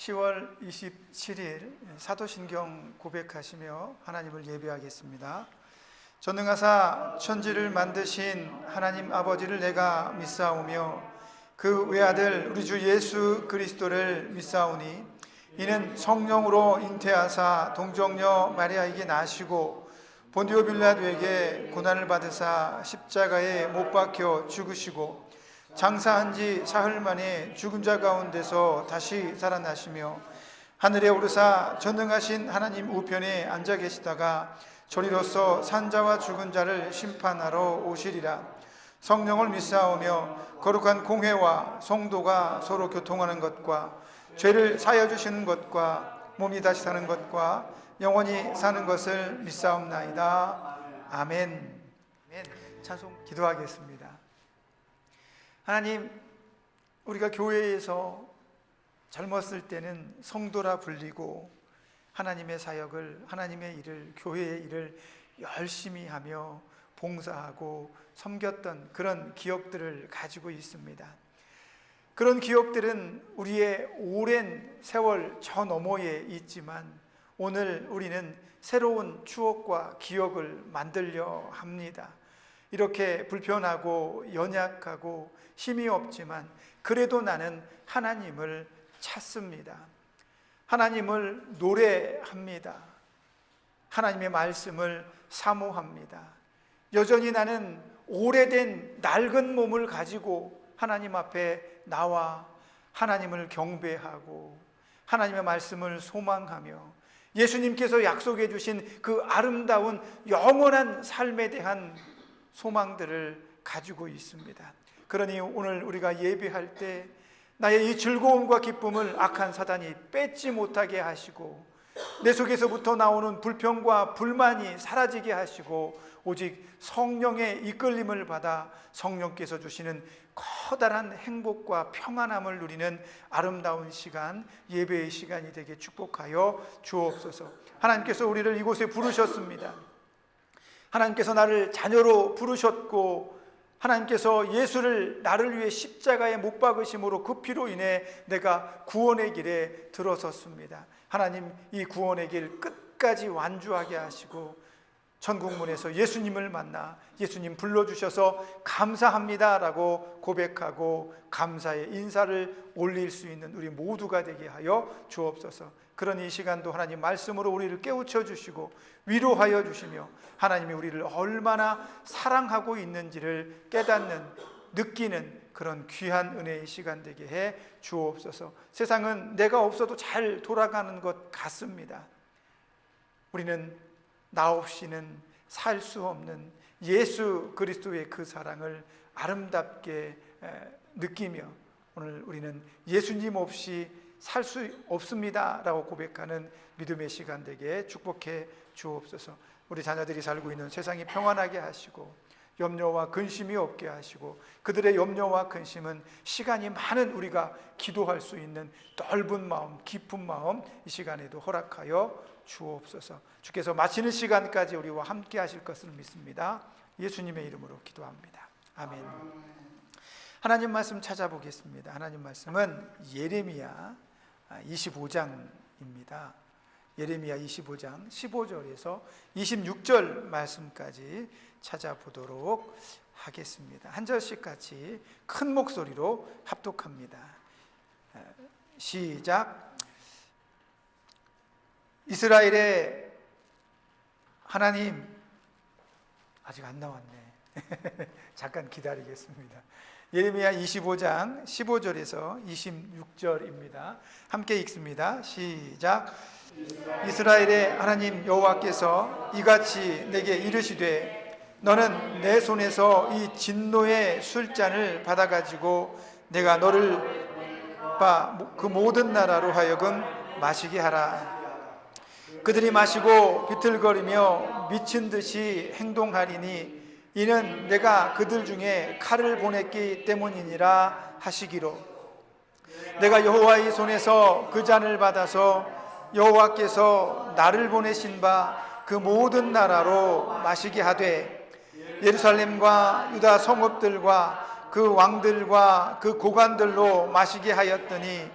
10월 27일 사도신경 고백하시며 하나님을 예배하겠습니다. 전능하사 천지를 만드신 하나님 아버지를 내가 믿사오며 그 외아들 우리 주 예수 그리스도를 믿사오니 이는 성령으로 잉태하사 동정녀 마리아에게 나시고 본디오 빌라도에게 고난을 받으사 십자가에 못 박혀 죽으시고 장사한 지 사흘 만에 죽은 자 가운데서 다시 살아나시며 하늘에 오르사 전능하신 하나님 우편에 앉아 계시다가 저리로서 산자와 죽은 자를 심판하러 오시리라. 성령을 믿사오며 거룩한 공회와 성도가 서로 교통하는 것과 죄를 사하여 주시는 것과 몸이 다시 사는 것과 영원히 사는 것을 믿사옵나이다. 아멘. 찬송 기도하겠습니다. 하나님, 우리가 교회에서 젊었을 때는 성도라 불리고 하나님의 사역을, 하나님의 일을, 교회의 일을 열심히 하며 봉사하고 섬겼던 그런 기억들을 가지고 있습니다. 그런 기억들은 우리의 오랜 세월 저 너머에 있지만 오늘 우리는 새로운 추억과 기억을 만들려 합니다. 이렇게 불편하고 연약하고 힘이 없지만 그래도 나는 하나님을 찾습니다. 하나님을 노래합니다. 하나님의 말씀을 사모합니다. 여전히 나는 오래된 낡은 몸을 가지고 하나님 앞에 나와 하나님을 경배하고 하나님의 말씀을 소망하며 예수님께서 약속해 주신 그 아름다운 영원한 삶에 대한 소망들을 가지고 있습니다. 그러니 오늘 우리가 예배할 때 나의 이 즐거움과 기쁨을 악한 사단이 뺏지 못하게 하시고 내 속에서부터 나오는 불평과 불만이 사라지게 하시고 오직 성령의 이끌림을 받아 성령께서 주시는 커다란 행복과 평안함을 누리는 아름다운 시간, 예배의 시간이 되게 축복하여 주옵소서. 하나님께서 우리를 이곳에 부르셨습니다. 하나님께서 나를 자녀로 부르셨고 하나님께서 예수를 나를 위해 십자가에 못 박으심으로 그 피로 인해 내가 구원의 길에 들어섰습니다. 하나님, 이 구원의 길 끝까지 완주하게 하시고 천국문에서 예수님을 만나 예수님 불러주셔서 감사합니다라고 고백하고 감사의 인사를 올릴 수 있는 우리 모두가 되게 하여 주옵소서. 그러니 이 시간도 하나님 말씀으로 우리를 깨우쳐 주시고 위로하여 주시며 하나님이 우리를 얼마나 사랑하고 있는지를 깨닫는, 느끼는 그런 귀한 은혜의 시간 되게 해 주옵소서. 세상은 내가 없어도 잘 돌아가는 것 같습니다. 우리는 나 없이는 살 수 없는 예수 그리스도의 그 사랑을 아름답게 느끼며 오늘 우리는 예수님 없이 살 수 없습니다 라고 고백하는 믿음의 시간 되게 축복해 주옵소서. 우리 자녀들이 살고 있는 세상이 평안하게 하시고 염려와 근심이 없게 하시고 그들의 염려와 근심은 시간이 많은 우리가 기도할 수 있는 넓은 마음, 깊은 마음 이 시간에도 허락하여 주옵소서. 주께서 마치는 시간까지 우리와 함께 하실 것을 믿습니다. 예수님의 이름으로 기도합니다. 아멘. 하나님 말씀 찾아보겠습니다. 하나님 말씀은 예레미야 25장입니다. 예레미야 25장 15절에서 26절 말씀까지 찾아보도록 하겠습니다. 한 절씩 같이 큰 목소리로 합독합니다. 시작. 이스라엘의 하나님, 아직 안 나왔네. 잠깐 기다리겠습니다. 예레미야 25장 15절에서 26절입니다. 함께 읽습니다. 시작. 이스라엘의 하나님 여호와께서 이같이 내게 이르시되 너는 내 손에서 이 진노의 술잔을 받아가지고 내가 너를 그 모든 나라로 하여금 마시게 하라. 그들이 마시고 비틀거리며 미친 듯이 행동하리니 이는 내가 그들 중에 칼을 보냈기 때문이니라 하시기로 내가 여호와의 손에서 그 잔을 받아서 여호와께서 나를 보내신 바 그 모든 나라로 마시게 하되 예루살렘과 유다 성읍들과 그 왕들과 그 고관들로 마시게 하였더니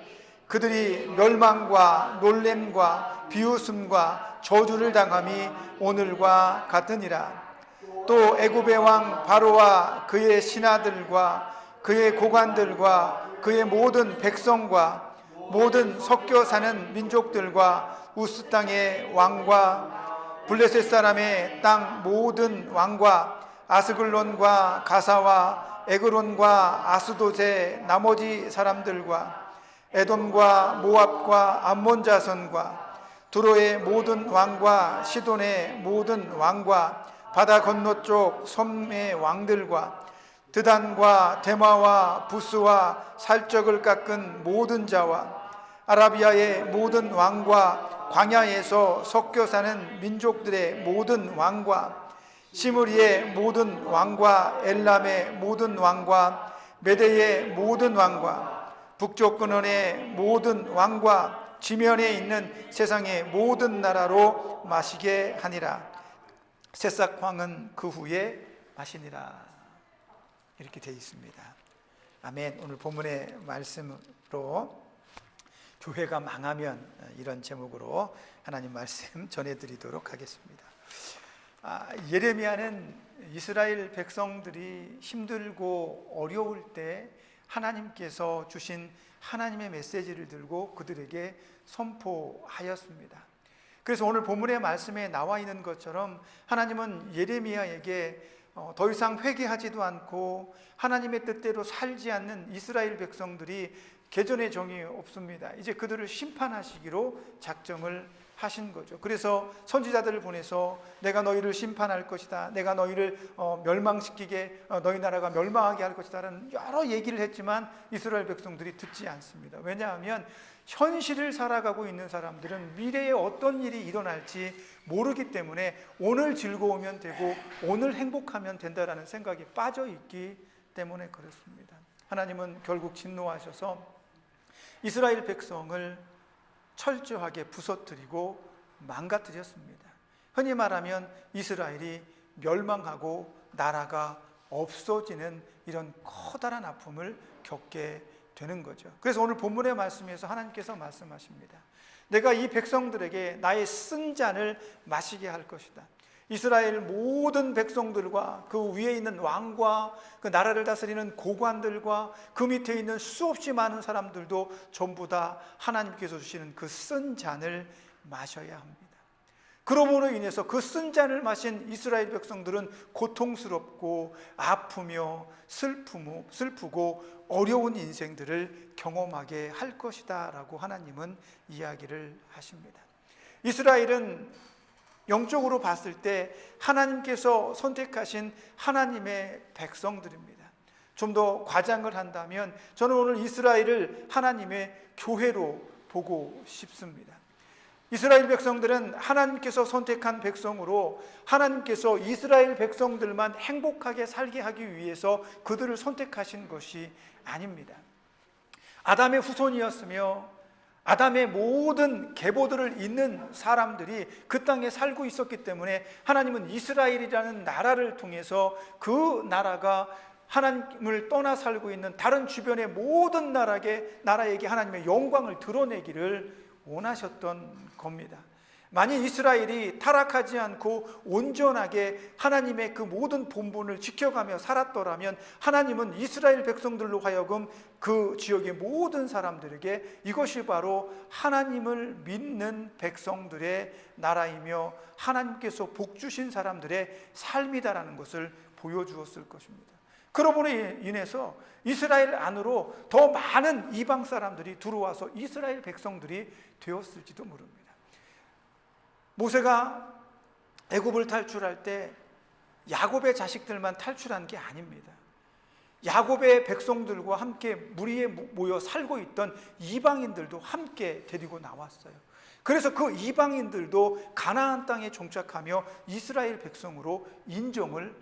그들이 멸망과 놀램과 비웃음과 저주를 당함이 오늘과 같으니라. 또 애굽의 왕 바로와 그의 신하들과 그의 고관들과 그의 모든 백성과 모든 섞여 사는 민족들과 우스 땅의 왕과 블레셋 사람의 땅 모든 왕과 아스글론과 가사와 에그론과 아스돗의 나머지 사람들과 에돔과 모압과 암몬 자손과 두로의 모든 왕과 시돈의 모든 왕과 바다 건너쪽 섬의 왕들과 드단과 데마와 부스와 살적을 깎은 모든 자와 아라비아의 모든 왕과 광야에서 섞여 사는 민족들의 모든 왕과 시므리의 모든 왕과 엘람의 모든 왕과 메대의 모든 왕과 북쪽 근원의 모든 왕과 지면에 있는 세상의 모든 나라로 마시게 하니라. 새싹 황은 그 후에 마시니라. 이렇게 되어 있습니다. 아멘. 오늘 본문의 말씀으로 교회가 망하면, 이런 제목으로 하나님 말씀 전해드리도록 하겠습니다. 예레미야는 이스라엘 백성들이 힘들고 어려울 때 하나님께서 주신 하나님의 메시지를 들고 그들에게 선포하였습니다. 그래서 오늘 본문의 말씀에 나와 있는 것처럼 하나님은 예레미야에게 더 이상 회개하지도 않고 하나님의 뜻대로 살지 않는 이스라엘 백성들이 개전의 정이 없습니다. 이제 그들을 심판하시기로 작정을 하신 거죠. 그래서 선지자들을 보내서 내가 너희를 심판할 것이다, 내가 너희를 멸망시키게, 너희 나라가 멸망하게 할 것이다 라는 여러 얘기를 했지만 이스라엘 백성들이 듣지 않습니다. 왜냐하면 현실을 살아가고 있는 사람들은 미래에 어떤 일이 일어날지 모르기 때문에 오늘 즐거우면 되고 오늘 행복하면 된다라는 생각이 빠져 있기 때문에 그렇습니다. 하나님은 결국 진노하셔서 이스라엘 백성을 철저하게 부서뜨리고 망가뜨렸습니다. 흔히 말하면 이스라엘이 멸망하고 나라가 없어지는 이런 커다란 아픔을 겪게 되는 거죠. 그래서 오늘 본문의 말씀에서 하나님께서 말씀하십니다. 내가 이 백성들에게 나의 쓴 잔을 마시게 할 것이다. 이스라엘 모든 백성들과 그 위에 있는 왕과 그 나라를 다스리는 고관들과 그 밑에 있는 수없이 많은 사람들도 전부 다 하나님께서 주시는 그 쓴 잔을 마셔야 합니다. 그러므로 인해서 그 쓴 잔을 마신 이스라엘 백성들은 고통스럽고 아프며 슬프고 어려운 인생들을 경험하게 할 것이다 라고 하나님은 이야기를 하십니다. 이스라엘은 영적으로 봤을 때 하나님께서 선택하신 하나님의 백성들입니다. 좀 더 과장을 한다면 저는 오늘 이스라엘을 하나님의 교회로 보고 싶습니다. 이스라엘 백성들은 하나님께서 선택한 백성으로 하나님께서 이스라엘 백성들만 행복하게 살게 하기 위해서 그들을 선택하신 것이 아닙니다. 아담의 후손이었으며 아담의 모든 계보들을 잇는 사람들이 그 땅에 살고 있었기 때문에 하나님은 이스라엘이라는 나라를 통해서 그 나라가 하나님을 떠나 살고 있는 다른 주변의 모든 나라에게 하나님의 영광을 드러내기를 원하셨던 겁니다. 만일 이스라엘이 타락하지 않고 온전하게 하나님의 그 모든 본분을 지켜가며 살았더라면 하나님은 이스라엘 백성들로 하여금 그 지역의 모든 사람들에게 이것이 바로 하나님을 믿는 백성들의 나라이며 하나님께서 복 주신 사람들의 삶이다라는 것을 보여주었을 것입니다. 그러므로 인해서 이스라엘 안으로 더 많은 이방 사람들이 들어와서 이스라엘 백성들이 되었을지도 모릅니다. 모세가 애굽을 탈출할 때 야곱의 자식들만 탈출한 게 아닙니다. 야곱의 백성들과 함께 무리에 모여 살고 있던 이방인들도 함께 데리고 나왔어요. 그래서 그 이방인들도 가나안 땅에 정착하며 이스라엘 백성으로 인정을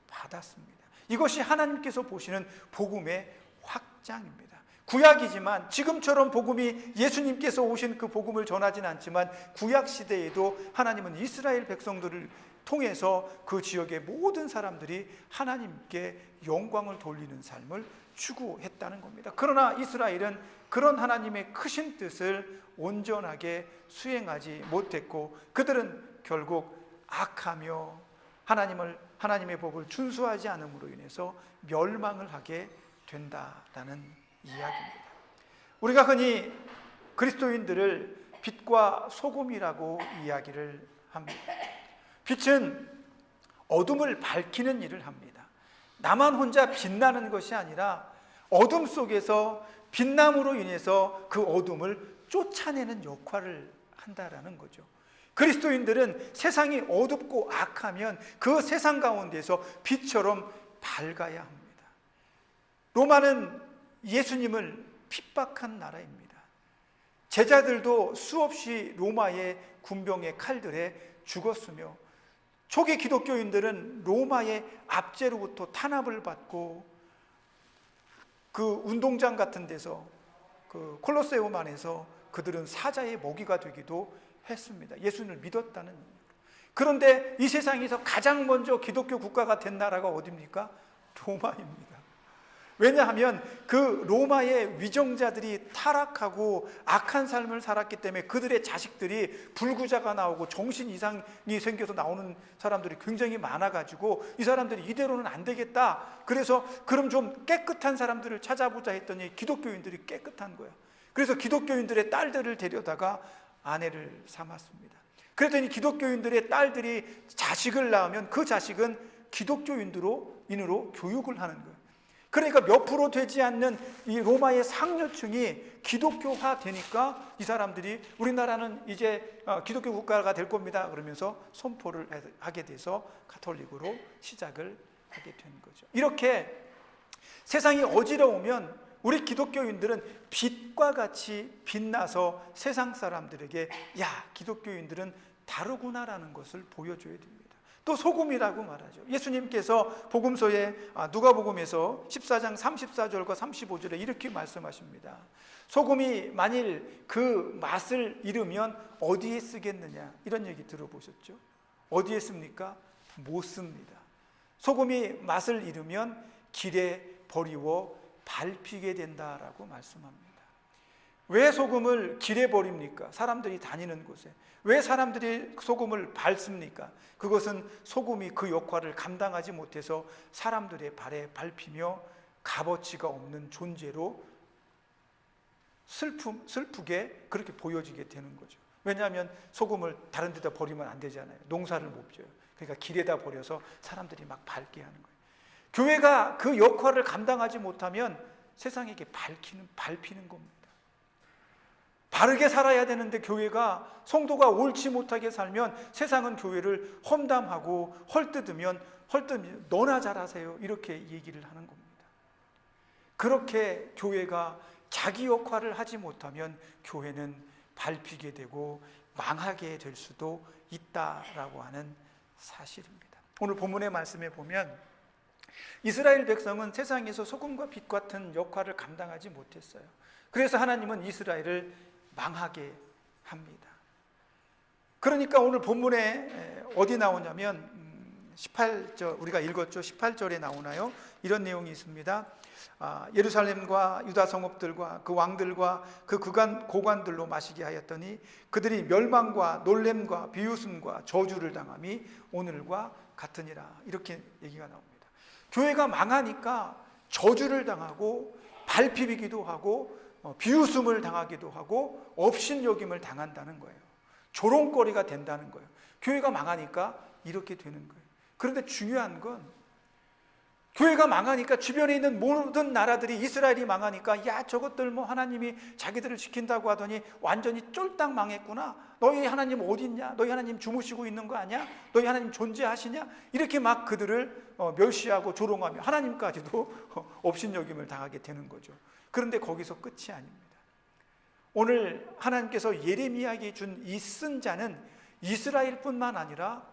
받았습니다. 이것이 하나님께서 보시는 복음의 확장입니다. 구약이지만 지금처럼 복음이 예수님께서 오신 그 복음을 전하진 않지만 구약 시대에도 하나님은 이스라엘 백성들을 통해서 그 지역의 모든 사람들이 하나님께 영광을 돌리는 삶을 추구했다는 겁니다. 그러나 이스라엘은 그런 하나님의 크신 뜻을 온전하게 수행하지 못했고 그들은 결국 악하며 하나님의 법을 준수하지 않음으로 인해서 멸망을 하게 된다라는 이야기입니다. 우리가 흔히 그리스도인들을 빛과 소금이라고 이야기를 합니다. 빛은 어둠을 밝히는 일을 합니다. 나만 혼자 빛나는 것이 아니라 어둠 속에서 빛남으로 인해서 그 어둠을 쫓아내는 역할을 한다라는 거죠. 그리스도인들은 세상이 어둡고 악하면 그 세상 가운데서 빛처럼 밝아야 합니다. 로마는 예수님을 핍박한 나라입니다. 제자들도 수없이 로마의 군병의 칼들에 죽었으며 초기 기독교인들은 로마의 압제로부터 탄압을 받고 그 운동장 같은 데서 그 콜로세움 안에서 그들은 사자의 먹이가 되기도 했습니다. 예수님을 믿었다는 이유로. 그런데 이 세상에서 가장 먼저 기독교 국가가 된 나라가 어디입니까? 로마입니다. 왜냐하면 그 로마의 위정자들이 타락하고 악한 삶을 살았기 때문에 그들의 자식들이 불구자가 나오고 정신 이상이 생겨서 나오는 사람들이 굉장히 많아가지고 이 사람들이 이대로는 안 되겠다. 그래서 그럼 좀 깨끗한 사람들을 찾아보자 했더니 기독교인들이 깨끗한 거예요. 그래서 기독교인들의 딸들을 데려다가 아내를 삼았습니다. 그랬더니 기독교인들의 딸들이 자식을 낳으면 그 자식은 기독교인으로 교육을 하는 거예요. 그러니까 몇 프로 되지 않는 이 로마의 상류층이 기독교화 되니까 이 사람들이 우리나라는 이제 기독교 국가가 될 겁니다 그러면서 선포를 하게 돼서 가톨릭으로 시작을 하게 된 거죠. 이렇게 세상이 어지러우면 우리 기독교인들은 빛과 같이 빛나서 세상 사람들에게 야, 기독교인들은 다르구나라는 것을 보여줘야 됩니다. 또 소금이라고 말하죠. 예수님께서 복음서에 누가복음에서 14장 34절과 35절에 이렇게 말씀하십니다. 소금이 만일 그 맛을 잃으면 어디에 쓰겠느냐, 이런 얘기 들어보셨죠? 어디에 씁니까? 못 씁니다. 소금이 맛을 잃으면 길에 버리워 밟히게 된다라고 말씀합니다. 왜 소금을 길에 버립니까? 사람들이 다니는 곳에. 왜 사람들이 소금을 밟습니까? 그것은 소금이 그 역할을 감당하지 못해서 사람들의 발에 밟히며 값어치가 없는 존재로 슬프게 그렇게 보여지게 되는 거죠. 왜냐하면 소금을 다른 데다 버리면 안 되잖아요. 농사를 못 져요. 그러니까 길에다 버려서 사람들이 막 밟게 하는 거예요. 교회가 그 역할을 감당하지 못하면 세상에게 밟히는 겁니다. 바르게 살아야 되는데 교회가 성도가 옳지 못하게 살면 세상은 교회를 험담하고 헐뜯으면 너나 잘하세요 이렇게 얘기를 하는 겁니다. 그렇게 교회가 자기 역할을 하지 못하면 교회는 밟히게 되고 망하게 될 수도 있다라고 하는 사실입니다. 오늘 본문의 말씀에 보면 이스라엘 백성은 세상에서 소금과 빛 같은 역할을 감당하지 못했어요. 그래서 하나님은 이스라엘을 망하게 합니다. 그러니까 오늘 본문에 어디 나오냐면 18절, 우리가 읽었죠. 18절에 나오나요? 이런 내용이 있습니다. 예루살렘과 유다 성읍들과 그 왕들과 그 고관들로 마시게 하였더니 그들이 멸망과 놀램과 비웃음과 저주를 당함이 오늘과 같으니라. 이렇게 얘기가 나옵니다. 교회가 망하니까 저주를 당하고 밟히기도 하고 비웃음을 당하기도 하고 업신여김을 당한다는 거예요. 조롱거리가 된다는 거예요. 교회가 망하니까 이렇게 되는 거예요. 그런데 중요한 건 교회가 망하니까 주변에 있는 모든 나라들이 이스라엘이 망하니까 야, 저것들 뭐 하나님이 자기들을 지킨다고 하더니 완전히 쫄딱 망했구나. 너희 하나님 어디 있냐? 너희 하나님 주무시고 있는 거 아니야? 너희 하나님 존재하시냐? 이렇게 막 그들을 멸시하고 조롱하며 하나님까지도 업신여김을 당하게 되는 거죠. 그런데 거기서 끝이 아닙니다. 오늘 하나님께서 예레미야에게 준 이 쓴자는 이스라엘뿐만 아니라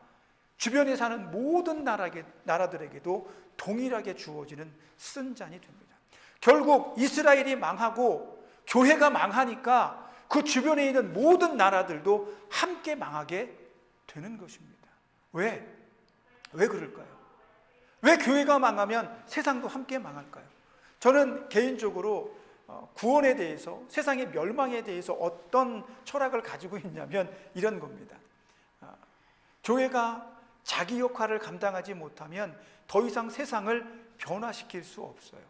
주변에 사는 모든 나라들에게도 동일하게 주어지는 쓴잔이 됩니다. 결국 이스라엘이 망하고 교회가 망하니까 그 주변에 있는 모든 나라들도 함께 망하게 되는 것입니다. 왜 그럴까요? 왜 교회가 망하면 세상도 함께 망할까요? 저는 개인적으로 구원에 대해서, 세상의 멸망에 대해서 어떤 철학을 가지고 있냐면 이런 겁니다. 교회가 자기 역할을 감당하지 못하면 더 이상 세상을 변화시킬 수 없어요.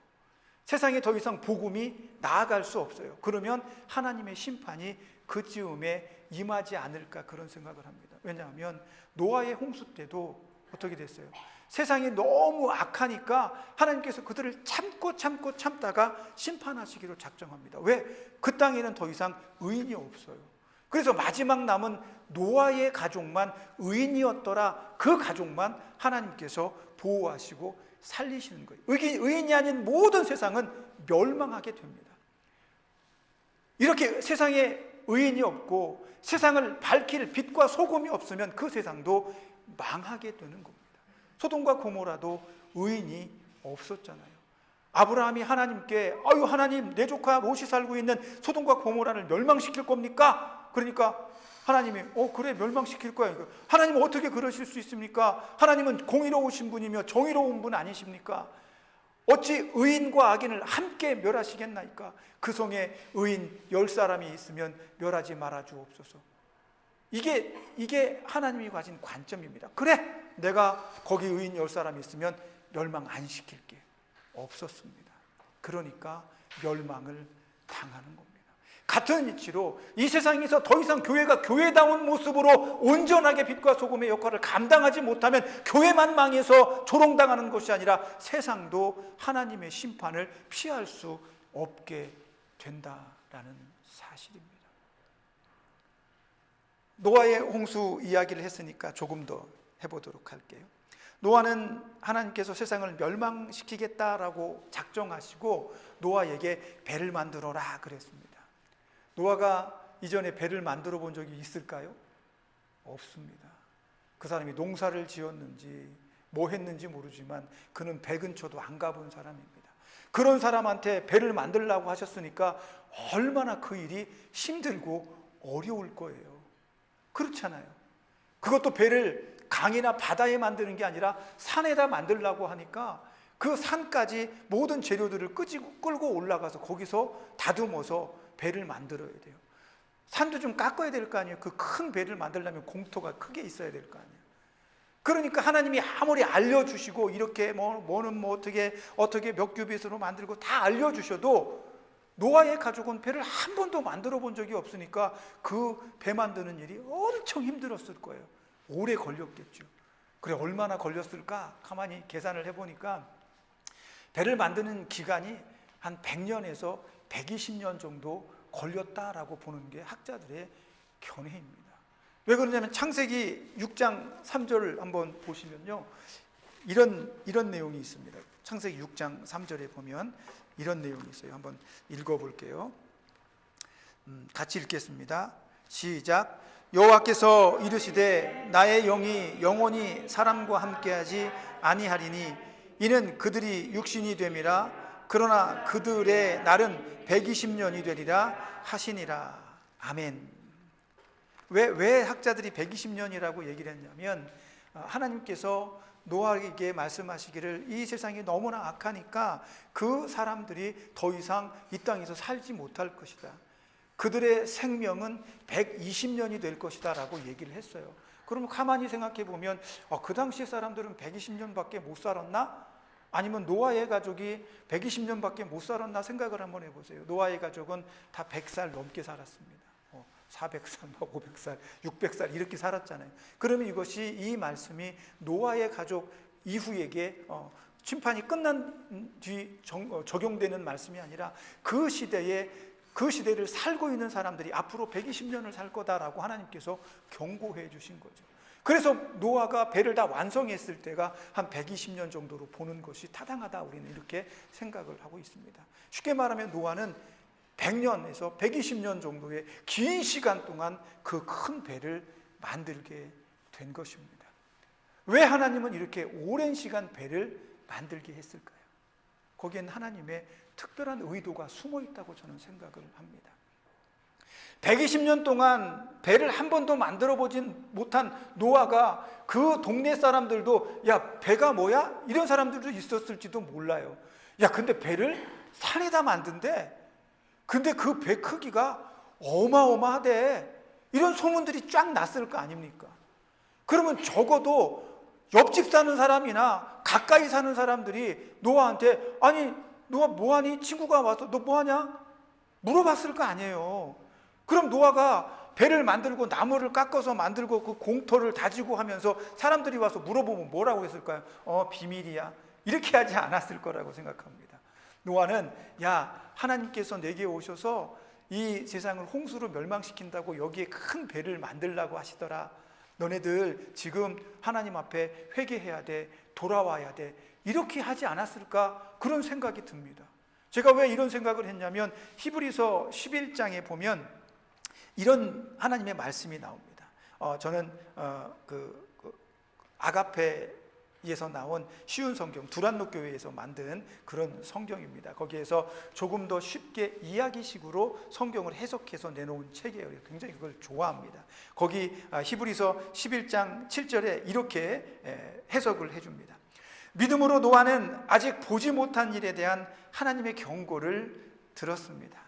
세상에 더 이상 복음이 나아갈 수 없어요. 그러면 하나님의 심판이 그 즈음에 임하지 않을까, 그런 생각을 합니다. 왜냐하면 노아의 홍수 때도 어떻게 됐어요? 세상이 너무 악하니까 하나님께서 그들을 참다가 심판하시기로 작정합니다. 왜? 그 땅에는 더 이상 의인이 없어요. 그래서 마지막 남은 노아의 가족만 의인이었더라. 그 가족만 하나님께서 보호하시고 살리시는 거예요. 의인이 아닌 모든 세상은 멸망하게 됩니다. 이렇게 세상에 의인이 없고 세상을 밝힐 빛과 소금이 없으면 그 세상도 망하게 되는 겁니다. 소돔과 고모라도 의인이 없었잖아요. 아브라함이 하나님께 하나님, 내 조카 롯이 살고 있는 소돔과 고모라를 멸망시킬 겁니까? 그러니까 하나님이 그래, 멸망시킬 거야. 하나님은 어떻게 그러실 수 있습니까? 하나님은 공의로우신 분이며 정의로운 분 아니십니까? 어찌 의인과 악인을 함께 멸하시겠나이까? 그 성에 의인 10사람이 있으면 멸하지 말아 주옵소서. 이게 하나님이 가진 관점입니다. 그래, 내가 거기 의인 10사람이 있으면 멸망 안 시킬게. 없었습니다. 그러니까 멸망을 당하는 겁니다. 같은 이치로 이 세상에서 더 이상 교회가 교회다운 모습으로 온전하게 빛과 소금의 역할을 감당하지 못하면 교회만 망해서 조롱당하는 것이 아니라 세상도 하나님의 심판을 피할 수 없게 된다라는 사실입니다. 노아의 홍수 이야기를 했으니까 조금 더 해보도록 할게요. 노아는 하나님께서 세상을 멸망시키겠다라고 작정하시고 노아에게 배를 만들어라 그랬습니다. 노아가 이전에 배를 만들어 본 적이 있을까요? 없습니다. 그 사람이 농사를 지었는지 뭐 했는지 모르지만 그는 배 근처도 안 가본 사람입니다. 그런 사람한테 배를 만들라고 하셨으니까 얼마나 그 일이 힘들고 어려울 거예요. 그렇잖아요. 그것도 배를 강이나 바다에 만드는 게 아니라 산에다 만들려고 하니까 그 산까지 모든 재료들을 끌고 올라가서 거기서 다듬어서 배를 만들어야 돼요. 산도 좀 깎아야 될 거 아니에요. 그 큰 배를 만들려면 공터가 크게 있어야 될 거 아니에요. 그러니까 하나님이 아무리 알려주시고 이렇게 뭐는 어떻게 몇 규빗으로 만들고 다 알려주셔도 노아의 가족은 배를 한 번도 만들어 본 적이 없으니까 그 배 만드는 일이 엄청 힘들었을 거예요. 오래 걸렸겠죠. 그래, 얼마나 걸렸을까? 가만히 계산을 해보니까 배를 만드는 기간이 한 100년에서 120년 정도 걸렸다라고 보는 게 학자들의 견해입니다. 왜 그러냐면 창세기 6장 3절을 한번 보시면요, 이런 내용이 있습니다. 창세기 6장 3절에 보면 이런 내용이 있어요. 한번 읽어볼게요. 같이 읽겠습니다. 시작. 여호와께서 이르시되 나의 영이 영원히 사람과 함께하지 아니하리니 이는 그들이 육신이 됨이라. 그러나 그들의 날은 120년이 되리라 하시니라. 아멘. 왜 학자들이 120년이라고 얘기를 했냐면 하나님께서 노아에게 말씀하시기를 이 세상이 너무나 악하니까 그 사람들이 더 이상 이 땅에서 살지 못할 것이다. 그들의 생명은 120년이 될 것이다 라고 얘기를 했어요. 그러면 가만히 생각해 보면 그 당시 사람들은 120년밖에 못 살았나? 아니면 노아의 가족이 120년밖에 못 살았나 생각을 한번 해보세요. 노아의 가족은 다 100살 넘게 살았습니다. 400살, 500살, 600살 이렇게 살았잖아요. 그러면 이 말씀이 노아의 가족 이후에게 심판이 끝난 뒤 적용되는 말씀이 아니라 그 시대를 살고 있는 사람들이 앞으로 120년을 살 거다라고 하나님께서 경고해 주신 거죠. 그래서 노아가 배를 다 완성했을 때가 한 120년 정도로 보는 것이 타당하다, 우리는 이렇게 생각을 하고 있습니다. 쉽게 말하면 노아는 100년에서 120년 정도의 긴 시간 동안 그 큰 배를 만들게 된 것입니다. 왜 하나님은 이렇게 오랜 시간 배를 만들게 했을까요? 거기엔 하나님의 특별한 의도가 숨어 있다고 저는 생각을 합니다. 120년 동안 배를 한 번도 만들어 보진 못한 노아가 그 동네 사람들도 야, 배가 뭐야? 이런 사람들도 있었을지도 몰라요. 야, 근데 배를 산에다 만든대. 근데 그 배 크기가 어마어마하대. 이런 소문들이 쫙 났을 거 아닙니까? 그러면 적어도 옆집 사는 사람이나 가까이 사는 사람들이 노아한테 아니 노아 뭐하니? 친구가 와서 너 뭐하냐? 물어봤을 거 아니에요. 그럼 노아가 배를 만들고 나무를 깎아서 만들고 그 공터를 다지고 하면서 사람들이 와서 물어보면 뭐라고 했을까요? 비밀이야. 이렇게 하지 않았을 거라고 생각합니다. 노아는 야, 하나님께서 내게 오셔서 이 세상을 홍수로 멸망시킨다고 여기에 큰 배를 만들라고 하시더라. 너네들 지금 하나님 앞에 회개해야 돼. 돌아와야 돼. 이렇게 하지 않았을까? 그런 생각이 듭니다. 제가 왜 이런 생각을 했냐면 히브리서 11장에 보면 이런 하나님의 말씀이 나옵니다. 저는 아가페에서 나온 쉬운 성경, 두란노 교회에서 만든 그런 성경입니다. 거기에서 조금 더 쉽게 이야기식으로 성경을 해석해서 내놓은 책이에요. 굉장히 그걸 좋아합니다. 거기 히브리서 11장 7절에 이렇게 해석을 해줍니다. 믿음으로 노아는 아직 보지 못한 일에 대한 하나님의 경고를 들었습니다.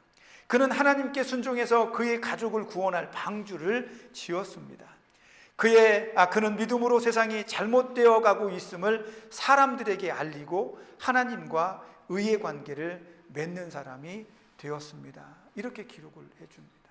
그는 하나님께 순종해서 그의 가족을 구원할 방주를 지었습니다. 그는 믿음으로 세상이 잘못되어 가고 있음을 사람들에게 알리고 하나님과 의의 관계를 맺는 사람이 되었습니다. 이렇게 기록을 해줍니다.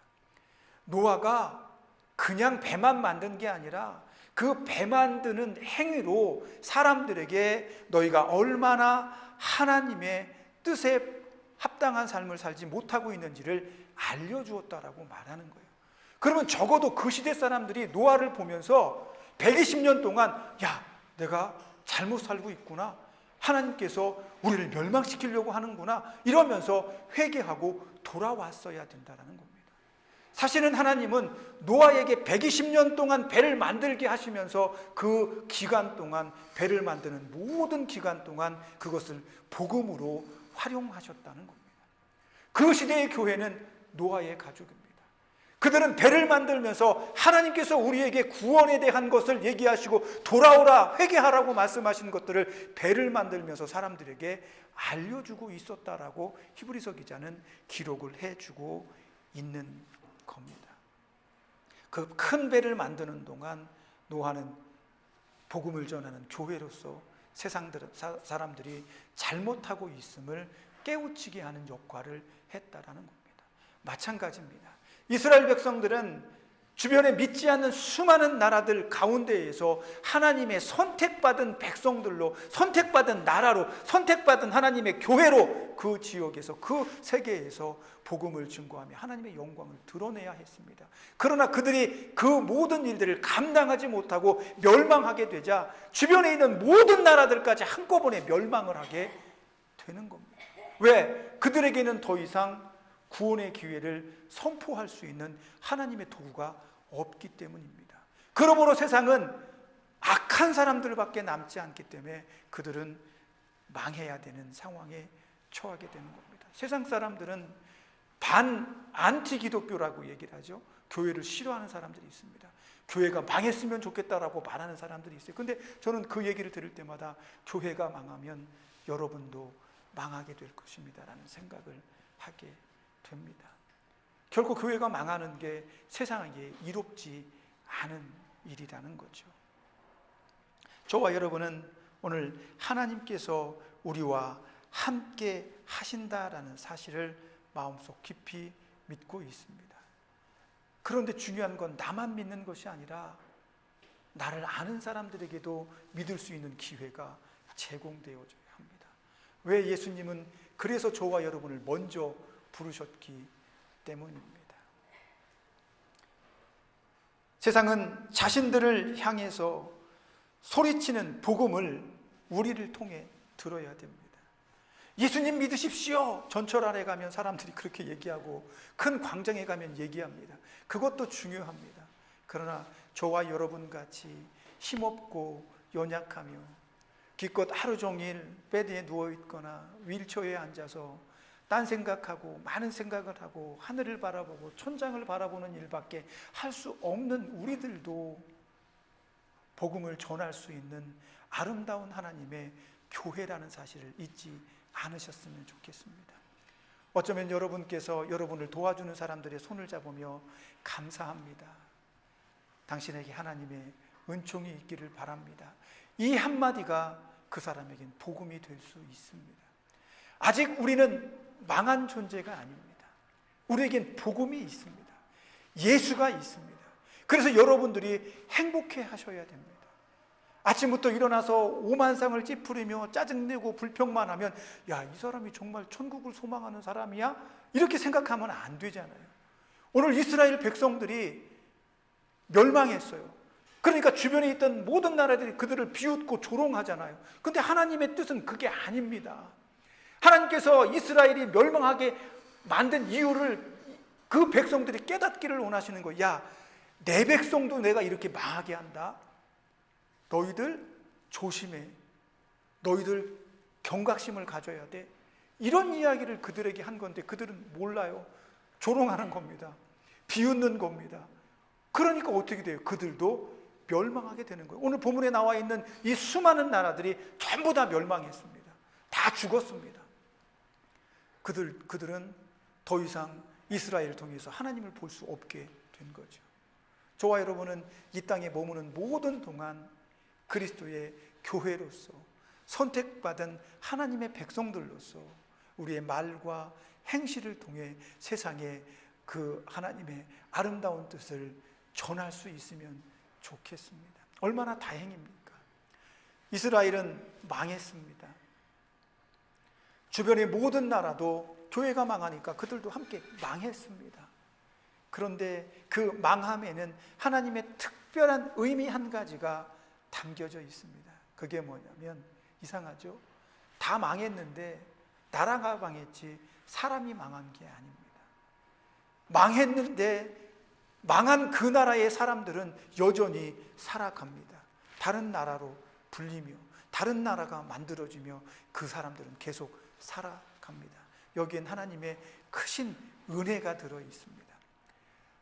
노아가 그냥 배만 만든 게 아니라 그 배 만드는 행위로 사람들에게 너희가 얼마나 하나님의 뜻에 합당한 삶을 살지 못하고 있는지를 알려주었다라고 말하는 거예요. 그러면 적어도 그 시대 사람들이 노아를 보면서 120년 동안 야, 내가 잘못 살고 있구나. 하나님께서 우리를 멸망시키려고 하는구나. 이러면서 회개하고 돌아왔어야 된다는 겁니다. 사실은 하나님은 노아에게 120년 동안 배를 만들게 하시면서 그 기간 동안 배를 만드는 모든 기간 동안 그것을 복음으로 활용하셨다는 겁니다. 그 시대의 교회는 노아의 가족입니다. 그들은 배를 만들면서 하나님께서 우리에게 구원에 대한 것을 얘기하시고 돌아오라, 회개하라고 말씀하신 것들을 배를 만들면서 사람들에게 알려주고 있었다라고 히브리서 기자는 기록을 해주고 있는 겁니다. 그 큰 배를 만드는 동안 노아는 복음을 전하는 교회로서 세상 사람들이 잘못하고 있음을 깨우치게 하는 역할을 했다라는 겁니다. 마찬가지입니다. 이스라엘 백성들은 주변에 믿지 않는 수많은 나라들 가운데에서 하나님의 선택받은 백성들로, 선택받은 나라로, 선택받은 하나님의 교회로 그 지역에서, 그 세계에서 복음을 증거하며 하나님의 영광을 드러내야 했습니다. 그러나 그들이 그 모든 일들을 감당하지 못하고 멸망하게 되자 주변에 있는 모든 나라들까지 한꺼번에 멸망을 하게 되는 겁니다. 왜? 그들에게는 더 이상 구원의 기회를 선포할 수 있는 하나님의 도구가 없기 때문입니다. 그러므로 세상은 악한 사람들밖에 남지 않기 때문에 그들은 망해야 되는 상황에 처하게 되는 겁니다. 세상 사람들은 안티 기독교라고 얘기를 하죠. 교회를 싫어하는 사람들이 있습니다. 교회가 망했으면 좋겠다라고 말하는 사람들이 있어요. 근데 저는 그 얘기를 들을 때마다 교회가 망하면 여러분도 망하게 될 것입니다 라는 생각을 하게 됩니다. 결코 교회가 망하는 게 세상에게 이롭지 않은 일이라는 거죠. 저와 여러분은 오늘 하나님께서 우리와 함께 하신다라는 사실을 마음속 깊이 믿고 있습니다. 그런데 중요한 건 나만 믿는 것이 아니라 나를 아는 사람들에게도 믿을 수 있는 기회가 제공되어져야 합니다. 왜? 예수님은 그래서 저와 여러분을 먼저 부르셨기 때문입니다. 세상은 자신들을 향해서 소리치는 복음을 우리를 통해 들어야 됩니다. 예수님 믿으십시오. 전철 안에 가면 사람들이 그렇게 얘기하고 큰 광장에 가면 얘기합니다. 그것도 중요합니다. 그러나 저와 여러분 같이 힘없고 연약하며 기껏 하루 종일 베드에 누워있거나 휠체어에 앉아서 딴 생각하고 많은 생각을 하고 하늘을 바라보고 천장을 바라보는 일밖에 할 수 없는 우리들도 복음을 전할 수 있는 아름다운 하나님의 교회라는 사실을 잊지 않으셨으면 좋겠습니다. 어쩌면 여러분께서 여러분을 도와주는 사람들의 손을 잡으며 감사합니다, 당신에게 하나님의 은총이 있기를 바랍니다, 이 한마디가 그 사람에겐 복음이 될 수 있습니다. 아직 우리는 망한 존재가 아닙니다. 우리에겐 복음이 있습니다. 예수가 있습니다. 그래서 여러분들이 행복해 하셔야 됩니다. 아침부터 일어나서 오만상을 찌푸리며 짜증내고 불평만 하면 야, 이 사람이 정말 천국을 소망하는 사람이야? 이렇게 생각하면 안 되잖아요. 오늘 이스라엘 백성들이 멸망했어요. 그러니까 주변에 있던 모든 나라들이 그들을 비웃고 조롱하잖아요. 근데 하나님의 뜻은 그게 아닙니다. 하나님께서 이스라엘이 멸망하게 만든 이유를 그 백성들이 깨닫기를 원하시는 거예요. 야, 내 백성도 내가 이렇게 망하게 한다? 너희들 조심해. 너희들 경각심을 가져야 돼. 이런 이야기를 그들에게 한 건데 그들은 몰라요. 조롱하는 겁니다. 비웃는 겁니다. 그러니까 어떻게 돼요? 그들도 멸망하게 되는 거예요. 오늘 본문에 나와 있는 이 수많은 나라들이 전부 다 멸망했습니다. 다 죽었습니다. 그들은 더 이상 이스라엘을 통해서 하나님을 볼 수 없게 된 거죠. 저와 여러분은 이 땅에 머무는 모든 동안 그리스도의 교회로서 선택받은 하나님의 백성들로서 우리의 말과 행실을 통해 세상에 그 하나님의 아름다운 뜻을 전할 수 있으면 좋겠습니다. 얼마나 다행입니까? 이스라엘은 망했습니다. 주변의 모든 나라도 교회가 망하니까 그들도 함께 망했습니다. 그런데 그 망함에는 하나님의 특별한 의미 한 가지가 담겨져 있습니다. 그게 뭐냐면, 이상하죠? 다 망했는데 나라가 망했지 사람이 망한 게 아닙니다. 망했는데 망한 그 나라의 사람들은 여전히 살아갑니다. 다른 나라로 불리며 다른 나라가 만들어지며 그 사람들은 계속 살아갑니다. 여기엔 하나님의 크신 은혜가 들어 있습니다.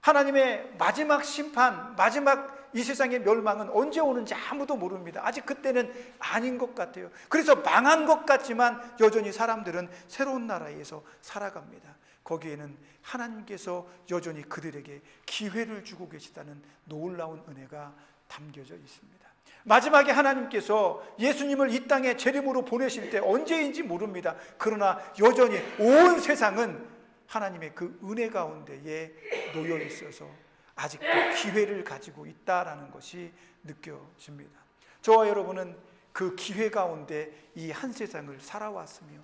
하나님의 마지막 심판, 마지막 이 세상의 멸망은 언제 오는지 아무도 모릅니다. 아직 그때는 아닌 것 같아요. 그래서 망한 것 같지만 여전히 사람들은 새로운 나라에서 살아갑니다. 거기에는 하나님께서 여전히 그들에게 기회를 주고 계시다는 놀라운 은혜가 담겨져 있습니다. 마지막에 하나님께서 예수님을 이 땅에 재림으로 보내실 때 언제인지 모릅니다. 그러나 여전히 온 세상은 하나님의 그 은혜 가운데에 놓여 있어서 아직도 기회를 가지고 있다라는 것이 느껴집니다. 저와 여러분은 그 기회 가운데 이 한 세상을 살아왔으며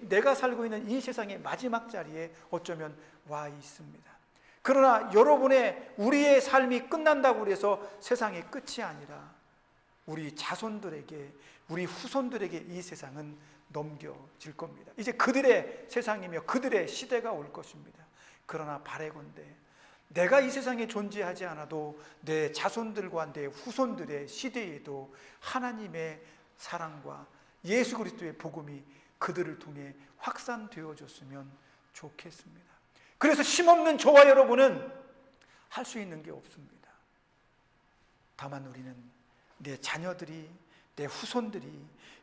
내가 살고 있는 이 세상의 마지막 자리에 어쩌면 와 있습니다. 그러나 우리의 삶이 끝난다고 해서 세상의 끝이 아니라 우리 자손들에게, 우리 후손들에게 이 세상은 넘겨질 겁니다. 이제 그들의 세상이며 그들의 시대가 올 것입니다. 그러나 바라건대 내가 이 세상에 존재하지 않아도 내 자손들과 내 후손들의 시대에도 하나님의 사랑과 예수 그리스도의 복음이 그들을 통해 확산되어졌으면 좋겠습니다. 그래서 힘없는 저와 여러분은 할 수 있는 게 없습니다. 다만 우리는 내 자녀들이, 내 후손들이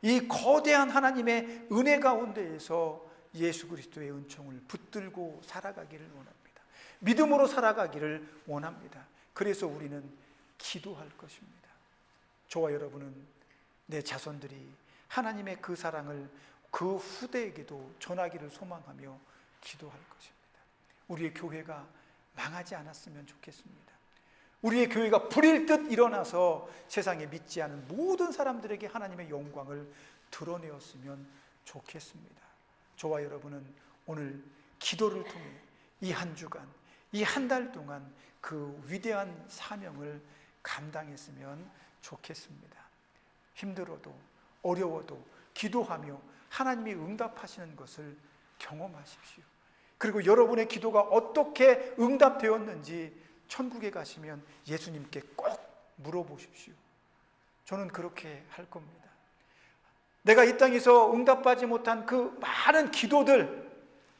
이 거대한 하나님의 은혜 가운데에서 예수 그리스도의 은총을 붙들고 살아가기를 원합니다. 믿음으로 살아가기를 원합니다. 그래서 우리는 기도할 것입니다. 저와 여러분은 내 자손들이 하나님의 그 사랑을 그 후대에게도 전하기를 소망하며 기도할 것입니다. 우리의 교회가 망하지 않았으면 좋겠습니다. 우리의 교회가 불일 듯 일어나서 세상에 믿지 않은 모든 사람들에게 하나님의 영광을 드러내었으면 좋겠습니다. 저와 여러분은 오늘 기도를 통해 이 한 주간, 이 한 달 동안 그 위대한 사명을 감당했으면 좋겠습니다. 힘들어도 어려워도 기도하며 하나님이 응답하시는 것을 경험하십시오. 그리고 여러분의 기도가 어떻게 응답되었는지 천국에 가시면 예수님께 꼭 물어보십시오. 저는 그렇게 할 겁니다. 내가 이 땅에서 응답받지 못한 그 많은 기도들,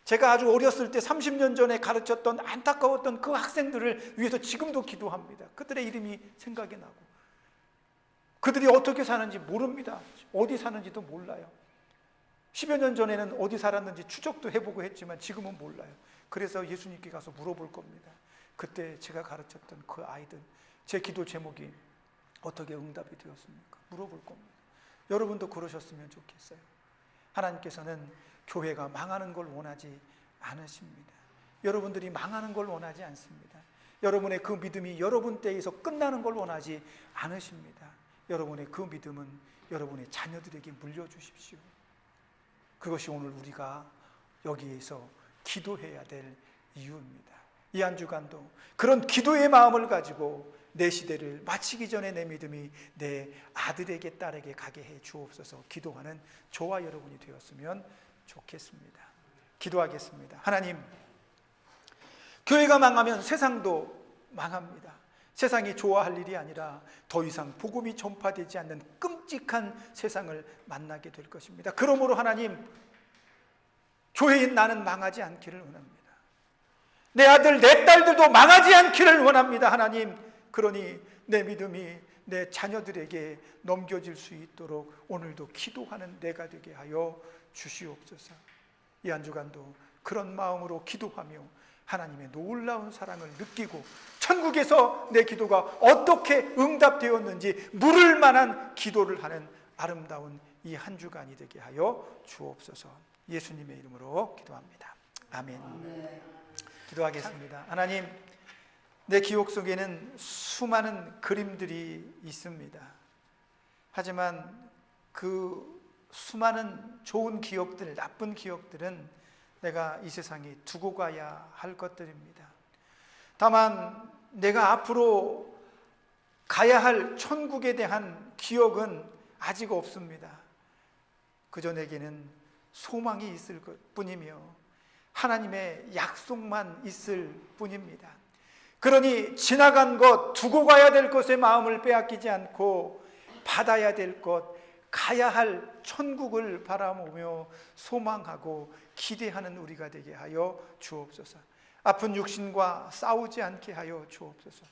제가 아주 어렸을 때 30년 전에 가르쳤던 안타까웠던 그 학생들을 위해서 지금도 기도합니다. 그들의 이름이 생각이 나고 그들이 어떻게 사는지 모릅니다. 어디 사는지도 몰라요. 10여 년 전에는 어디 살았는지 추적도 해보고 했지만 지금은 몰라요. 그래서 예수님께 가서 물어볼 겁니다. 그때 제가 가르쳤던 그 아이들, 제 기도 제목이 어떻게 응답이 되었습니까? 물어볼 겁니다. 여러분도 그러셨으면 좋겠어요. 하나님께서는 교회가 망하는 걸 원하지 않으십니다. 여러분들이 망하는 걸 원하지 않습니다. 여러분의 그 믿음이 여러분 때에서 끝나는 걸 원하지 않으십니다. 여러분의 그 믿음은 여러분의 자녀들에게 물려주십시오. 그것이 오늘 우리가 여기에서 기도해야 될 이유입니다. 이 한 주간도 그런 기도의 마음을 가지고 내 시대를 마치기 전에 내 믿음이 내 아들에게 딸에게 가게 해 주옵소서. 기도하는 저와 여러분이 되었으면 좋겠습니다. 기도하겠습니다. 하나님, 교회가 망하면 세상도 망합니다. 세상이 좋아할 일이 아니라 더 이상 복음이 전파되지 않는 끔찍한 세상을 만나게 될 것입니다. 그러므로 하나님, 교회인 나는 망하지 않기를 원합니다. 내 아들, 내 딸들도 망하지 않기를 원합니다. 하나님, 그러니 내 믿음이 내 자녀들에게 넘겨질 수 있도록 오늘도 기도하는 내가 되게 하여 주시옵소서. 이 한 주간도 그런 마음으로 기도하며 하나님의 놀라운 사랑을 느끼고 천국에서 내 기도가 어떻게 응답되었는지 물을 만한 기도를 하는 아름다운 이 한 주간이 되게 하여 주옵소서. 예수님의 이름으로 기도합니다. 아멘. 기도하겠습니다. 하나님, 내 기억 속에는 수많은 그림들이 있습니다. 하지만 그 수많은 좋은 기억들, 나쁜 기억들은 내가 이 세상에 두고 가야 할 것들입니다. 다만 내가 앞으로 가야 할 천국에 대한 기억은 아직 없습니다. 그저 내게는 소망이 있을 뿐이며 하나님의 약속만 있을 뿐입니다. 그러니 지나간 것, 두고 가야 될 것에 마음을 빼앗기지 않고 받아야 될 것, 가야 할 천국을 바라보며 소망하고 기대하는 우리가 되게 하여 주옵소서. 아픈 육신과 싸우지 않게 하여 주옵소서.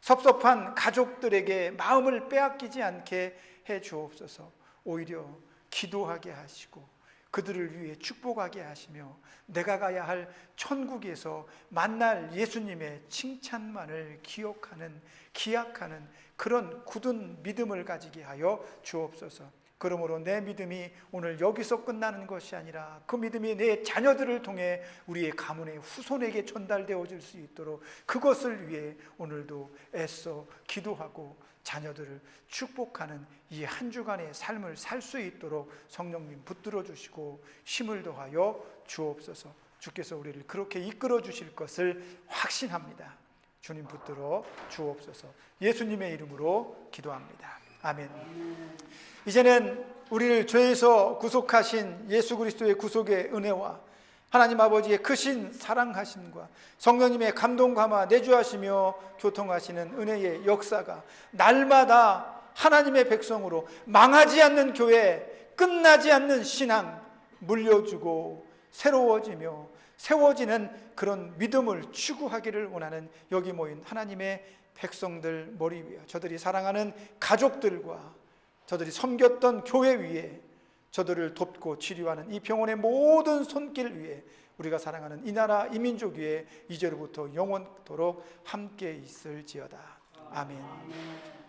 섭섭한 가족들에게 마음을 빼앗기지 않게 해 주옵소서. 오히려 기도하게 하시고 그들을 위해 축복하게 하시며 내가 가야 할 천국에서 만날 예수님의 칭찬만을 기약하는 그런 굳은 믿음을 가지게 하여 주옵소서. 그러므로 내 믿음이 오늘 여기서 끝나는 것이 아니라 그 믿음이 내 자녀들을 통해 우리의 가문의 후손에게 전달되어질 수 있도록 그것을 위해 오늘도 애써 기도하고 자녀들을 축복하는 이 한 주간의 삶을 살 수 있도록 성령님 붙들어 주시고 힘을 더하여 주옵소서. 주께서 우리를 그렇게 이끌어 주실 것을 확신합니다. 주님 붙들어 주옵소서. 예수님의 이름으로 기도합니다. 아멘. 이제는 우리를 죄에서 구속하신 예수 그리스도의 구속의 은혜와 하나님 아버지의 크신 사랑하심과 성령님의 감동 감화 내주하시며 교통하시는 은혜의 역사가 날마다 하나님의 백성으로 망하지 않는 교회, 끝나지 않는 신앙 물려주고 새로워지며 세워지는 그런 믿음을 추구하기를 원하는 여기 모인 하나님의 백성들 머리 위에 저들이 사랑하는 가족들과 저들이 섬겼던 교회 위에 저들을 돕고 치료하는 이 병원의 모든 손길 위에 우리가 사랑하는 이 나라 이 민족 위에 이제로부터 영원토록 함께 있을지어다. 아멘.